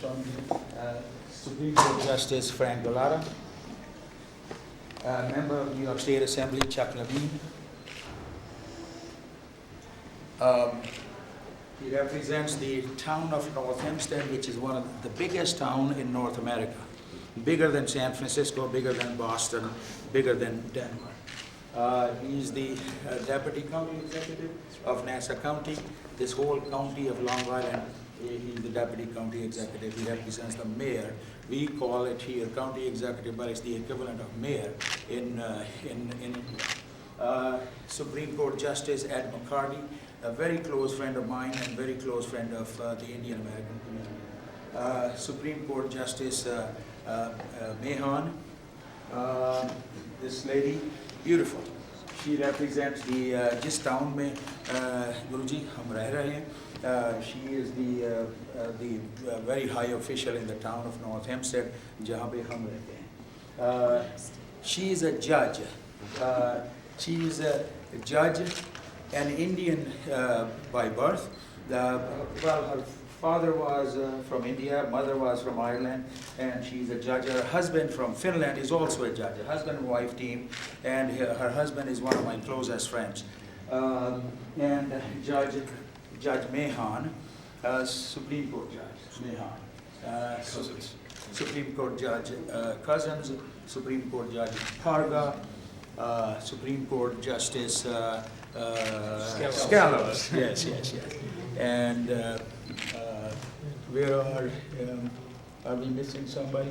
from Supreme Court Justice Frank Gallara, member of New York State Assembly Chuck Levine. He represents the town of North Hempstead, which is one of the biggest town in North America. Bigger than San Francisco, bigger than Boston, bigger than Denver. He's the Deputy County Executive of Nassau County. This whole county of Long Island, he's the Deputy County Executive. He represents the mayor. We call it here County Executive, but it's the equivalent of mayor in India. Supreme Court Justice Ed McCarty, a very close friend of mine and very close friend of the Indian American community. Supreme Court Justice Mehan, this lady, beautiful. She represents the जिस town में गुरुजी हम रह रहे हैं. She is the very high official in the town of North Hempstead, जहाँ पे हम रहते हैं. She is a judge. She is a judge, an Indian by birth. Her father was from India, mother was from Ireland, and she's a judge. Her husband from Finland is also a judge, a husband and wife team, and her husband is one of my closest friends. And Judge Mehan, Supreme Court Judge Mehan, Supreme Court Judge Cousins, Supreme Court Judge Parga, Supreme Court Justice Scallops. Yes. And where are we missing somebody?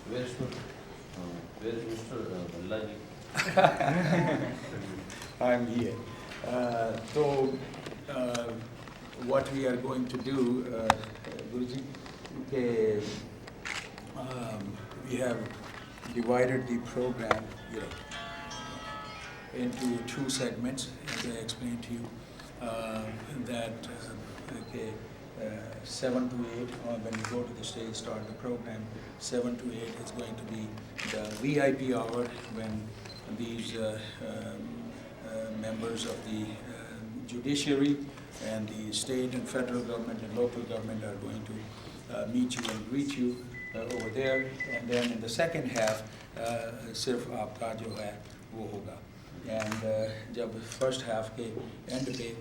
Where is Mr. Ballaji? I'm here. So, what we are going to do, Guruji, okay, we have divided the program into two segments, as I explained to you. That 7 to 8, when you go to the stage, start the program, 7 to 8 is going to be the VIP hour when these members of the judiciary and the state and federal government and local government are going to meet you and greet you over there. And then in the second half, सिर्फ आपका जो है वो होगा. And जब first half के and पे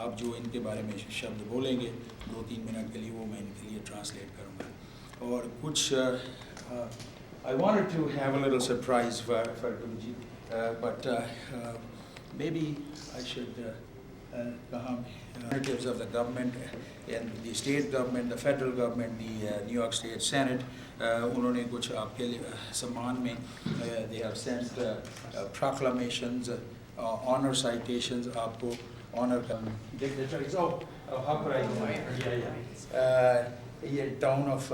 आप जो इनके बारे में शब्द बोलेंगे 2-3 मिनट के लिए, वो मैं इनके लिए ट्रांसलेट करूँगा. और कुछ I wanted to have a little surprise for Guruji, but maybe I should representatives of the government and the state government, the federal government, the New York State Senate, उन्होंने कुछ आपके सम्मान में they have sent proclamations, honor citations आपको honor dignitaries. Oh, how could I know? Yeah. ये town of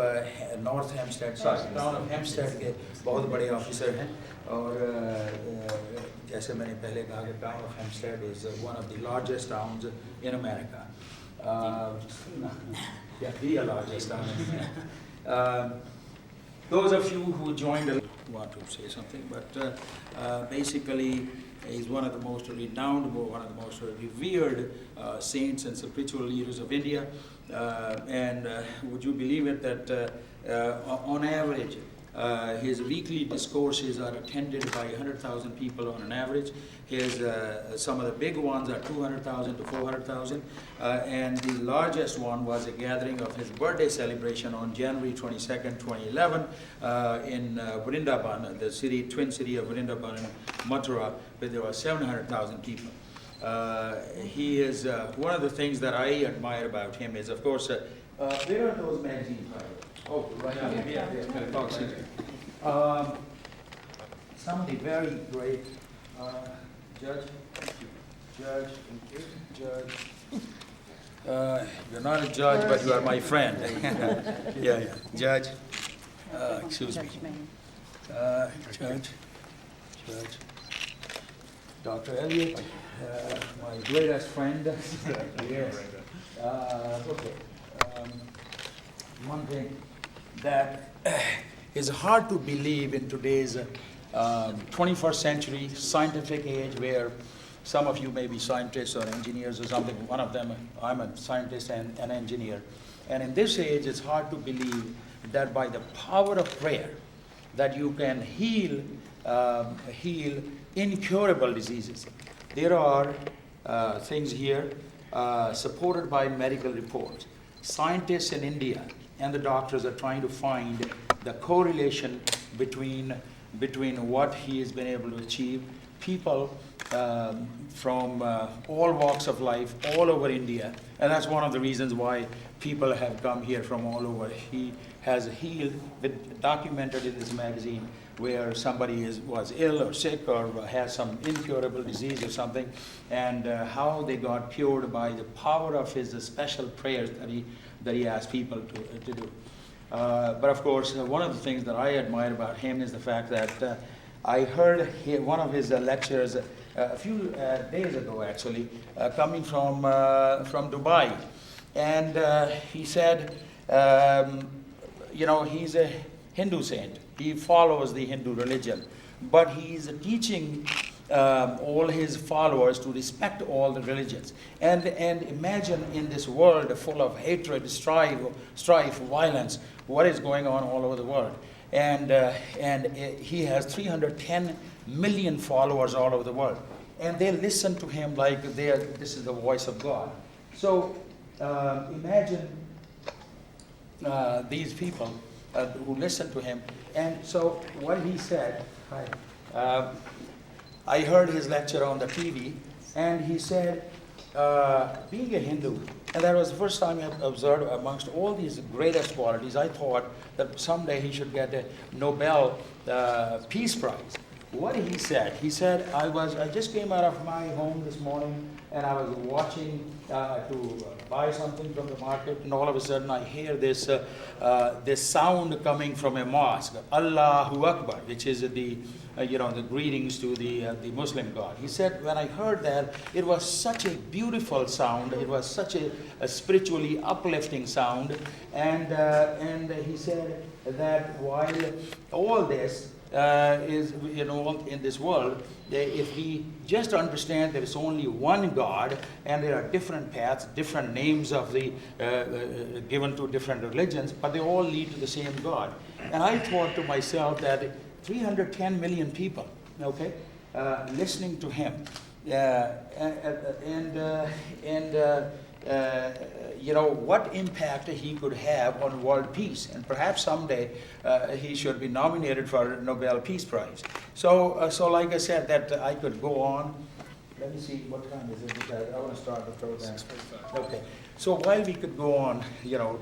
north Hempstead, town of Hempstead के बहुत बड़े ऑफिसर हैं. और जैसे मैंने पहले कहा कि town of Hempstead is one of the largest towns in America. The largest town in America. Those of you who joined want to say something, but basically he's one of the most renowned, one of the most revered saints and spiritual leaders of India. And would you believe it that on average his weekly discourses are attended by 100,000 people on an average. His some of the big ones are 200,000 to 400,000, and the largest one was a gathering of his birthday celebration on January 22nd, 2011 in Vrindavan, the twin city of Vrindavan and Mathura, where there were 700,000 people. He is one of the things that I admire about him is, of course, where are those magazines? Oh, right here. Somebody very great judge. You're not a judge, but you are my friend. Yeah. Judge. Excuse me. Judge. Dr. Elliott, my greatest friend. Yes. Okay. One thing that is hard to believe in today's 21st century scientific age, where Some of you may be scientists or engineers or something. One of them, I'm a scientist and an engineer. And in this age, it's hard to believe that by the power of prayer, that you can heal incurable diseases. There are things here supported by medical reports. Scientists in India and the doctors are trying to find the correlation between what he has been able to achieve. People from all walks of life, all over India, and that's one of the reasons why people have come here from all over. He has healed, documented in this magazine, where somebody was ill or sick or has some incurable disease or something, and how they got cured by the power of his special prayers that he asked people to do. But of course, one of the things that I admire about him is the fact that I heard one of his lectures a few days ago, actually, coming from Dubai, and he said, he's a Hindu saint. He follows the Hindu religion, but he's teaching all his followers to respect all the religions. And imagine in this world full of hatred, strife, violence, what is going on all over the world. And he has 310 million followers all over the world. And they listen to him like this is the voice of God. So imagine these people who listen to him. And so what he said, I heard his lecture on the TV, and he said, being a Hindu, and that was the first time I observed amongst all these greatest qualities, I thought that someday he should get a Nobel Peace Prize. What he said, I just came out of my home this morning, and I was watching to buy something from the market, and all of a sudden I hear this sound coming from a mosque, Allahu Akbar, which is the greetings to the Muslim God. He said, when I heard that, it was such a beautiful sound. It was such a spiritually uplifting sound, and he said that while all this is, in this world, if we just understand there is only one God, and there are different paths, different names of the given to different religions, but they all lead to the same God. And I thought to myself that 310 million people, listening to him, what impact he could have on world peace, and perhaps someday he should be nominated for a Nobel Peace Prize. So like I said, that I could go on. Let me see, what time is it? Because I want to start the program. Okay. So while we could go on,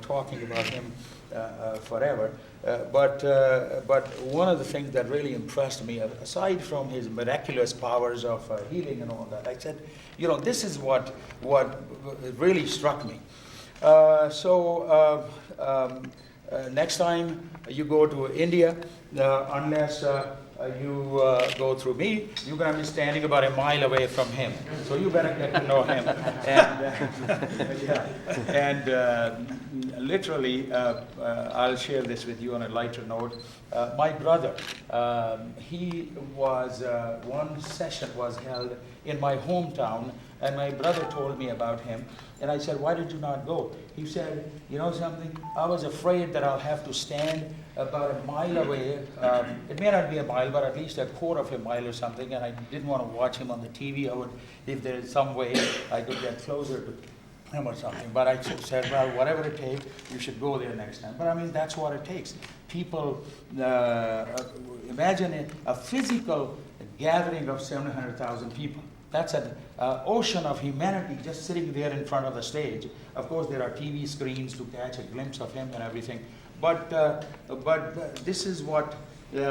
talking about him forever, but one of the things that really impressed me, aside from his miraculous powers of healing and all that, I said, this is what really struck me. Next time you go to India, unless you go through me, you're going to be standing about a mile away from him. So you better get to know him. And literally, I'll share this with you on a lighter note. My brother, one session was held in my hometown, and my brother told me about him. And I said, why did you not go? He said, you know something? I was afraid that I'll have to stand about a mile away. It may not be a mile, but at least a quarter of a mile or something. And I didn't want to watch him on the TV. If there is some way I could get closer to him or something. But I said, well, whatever it takes, you should go there next time. But I mean, that's what it takes. People, imagine a physical gathering of 700,000 people. That's an ocean of humanity just sitting there in front of the stage. Of course, there are TV screens to catch a glimpse of him and everything. But this is what this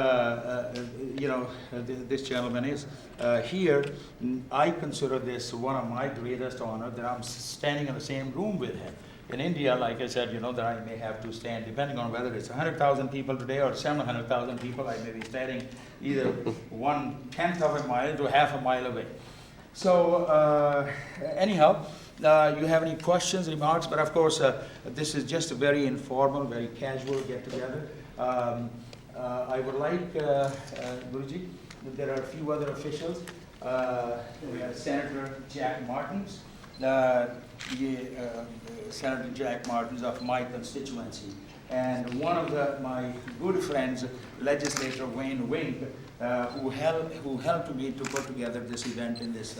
gentleman is. Here, I consider this one of my greatest honors, that I'm standing in the same room with him. In India, like I said, that I may have to stand, depending on whether it's 100,000 people today or 700,000 people, I may be standing either 1/10 of a mile to half a mile away. So anyhow, you have any questions, remarks? But of course, this is just a very informal, very casual get-together. I would like, Guruji, there are a few other officials. Senator Jack Martins, Senator Jack Martins of my constituency. And one of my good friends, legislator Wayne Wink, who helped me to put together this event in this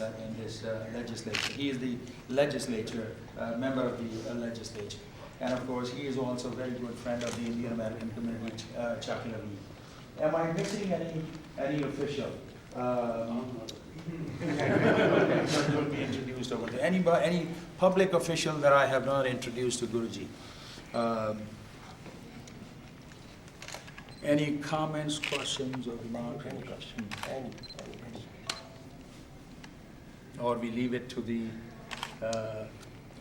legislature. He is the legislature, member of the legislature. And of course, he is also a very good friend of the Indian American community, Chuck Levy. Am I missing any official? That will be introduced over there. Any public official that I have not introduced to Guruji? Any comments, questions, or remarks? Any questions? Or we leave it to the,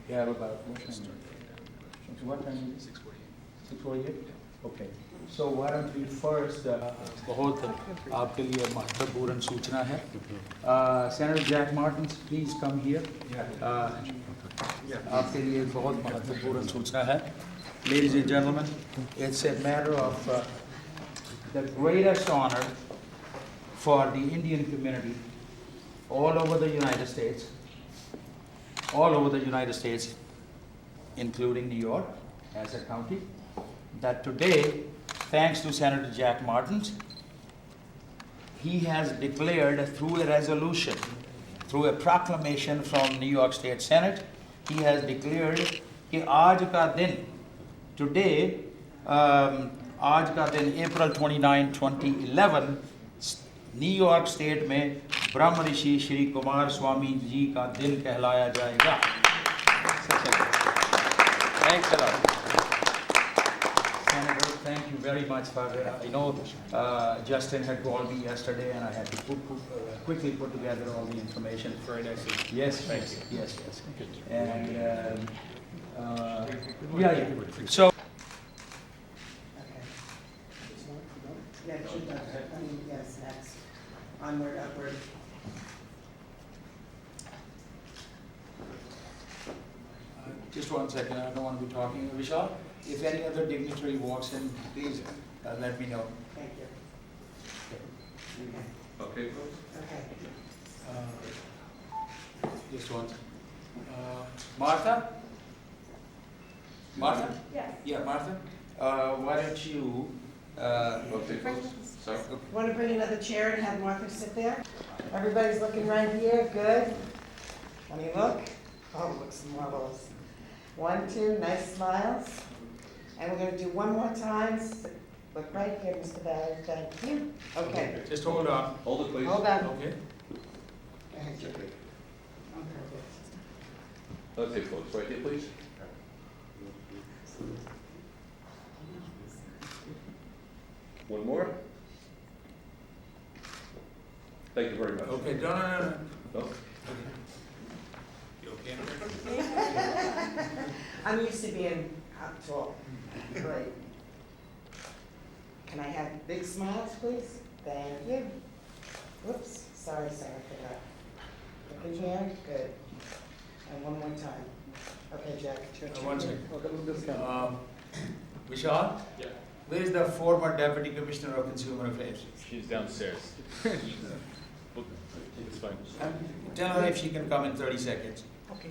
we have about, what time is it? 6:48? Okay. So why don't we first, बहुत आपके लिए महत्वपूर्ण सूचना है. Senator Jack Martins, please come here. आपके लिए बहुत महत्वपूर्ण सूचना है. Ladies and gentlemen, it's a matter of the greatest honor for the Indian community all over the United States, including New York as a county, that today, thanks to Senator Jack Martins, he has declared through a resolution, through a proclamation from New York State Senate, he has declared कि आज का दिन, today, आज का दिन April 29, 2011, new York state में ब्रह्मर्षि श्री कुमार स्वामी जी का दिन कहलाया जाएगा. Thanks a lot. Senator, thank you very much for I know Justin had called me yesterday and I had to quickly put together all the information. Very nice. Yes, Thank you. yes. And yeah. So. Yeah, she does. I mean, yes, next. Onward, upward. Just 1 second, I don't want to be talking. Vishal, if any other dignitary walks in, please let me know. Thank you. Okay. Okay. Just one. Martha? Martha? Yes. Yeah, Martha? Why don't you? Okay, folks. Sorry. Want to bring another chair and have Martha sit there? Everybody's looking right here, good. Let me look. Oh, it looks marvelous. 1, 2, nice smiles. And we're gonna do one more time. Look right here, Mr. Barry, thank you. Okay, Just hold on. Hold it, please. hold on. Okay. Go ahead, Julie. Okay, folks, right here, please. One more. Thank you very much. Okay, no. No? You okay? I'm used to being up tall. Great. Can I have big smiles, please? Thank you. Whoops, sorry, I forgot. Looking here, good. And one more time. Okay, Jack. One second. Vishal? Yeah. Where is the former Deputy Commissioner of Consumer Affairs? She's downstairs. It's fine. Tell her if she can come in 30 seconds. Okay.